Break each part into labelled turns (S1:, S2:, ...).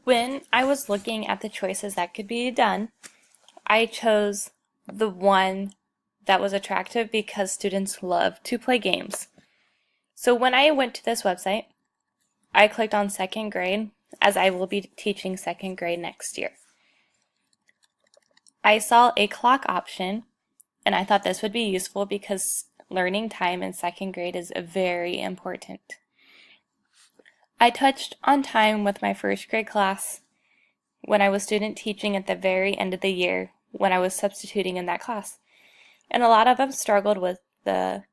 S1: When I was looking at the choices that could be done, I chose the one that was attractive because students love to play games. So when I went to this website, I clicked on second grade, as I will be teaching second grade next year. I saw a clock option, and I thought this would be useful because learning time in second grade is very important. I touched on time with my first grade class when I was student teaching at the very end of the year when I was substituting in that class. And a lot of them struggled with the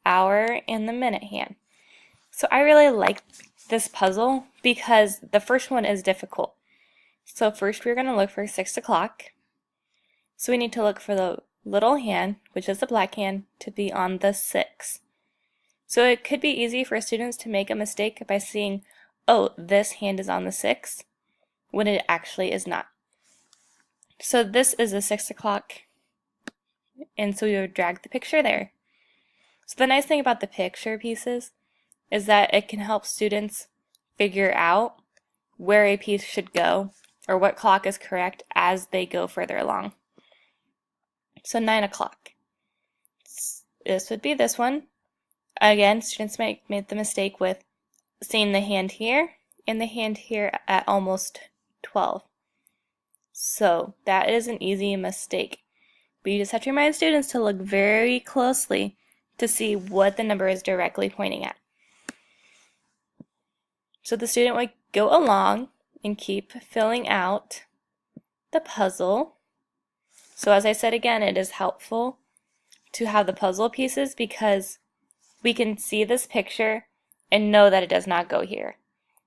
S1: hour and the minute hand. So I really like this puzzle because the first one is difficult. So first we're going to look for 6 o'clock. So we need to look for the little hand, which is the black hand, to be on the 6. So it could be easy for students to make a mistake by seeing, oh, this hand is on the 6, when it actually is not. So this is the 6 o'clock, and so we would drag the picture there. So the nice thing about the picture pieces is that it can help students figure out where a piece should go or what clock is correct as they go further along. So 9 o'clock. This would be this one. Again, students might make the mistake with seeing the hand here and the hand here at almost 12. So that is an easy mistake. But you just have to remind students to look very closely to see what the number is directly pointing at. So the student would go along and keep filling out the puzzle. So as I said again, it is helpful to have the puzzle pieces because we can see this picture and know that it does not go here.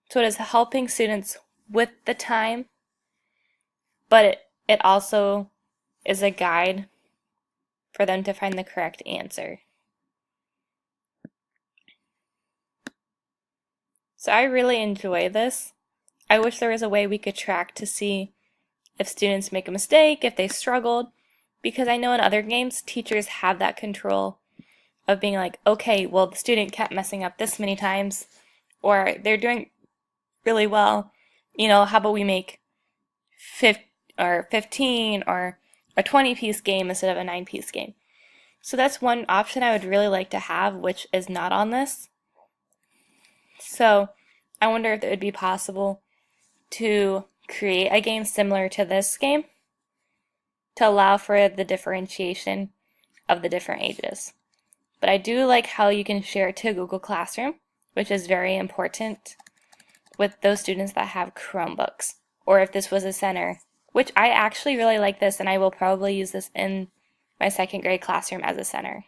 S1: So it is helping students with the time, but it also is a guide for them to find the correct answer. So I really enjoy this. I wish there was a way we could track to see if students make a mistake, if they struggled, because I know in other games, teachers have that control of being like, okay, well, the student kept messing up this many times, or they're doing really well. How about we make 15 or a 20-piece game instead of a 9-piece game? So that's one option I would really like to have, which is not on this. So I wonder if it would be possible to create a game similar to this game to allow for the differentiation of the different ages. But I do like how you can share it to Google Classroom, which is very important with those students that have Chromebooks, or if this was a center, which I actually really like this, and I will probably use this in my second grade classroom as a center.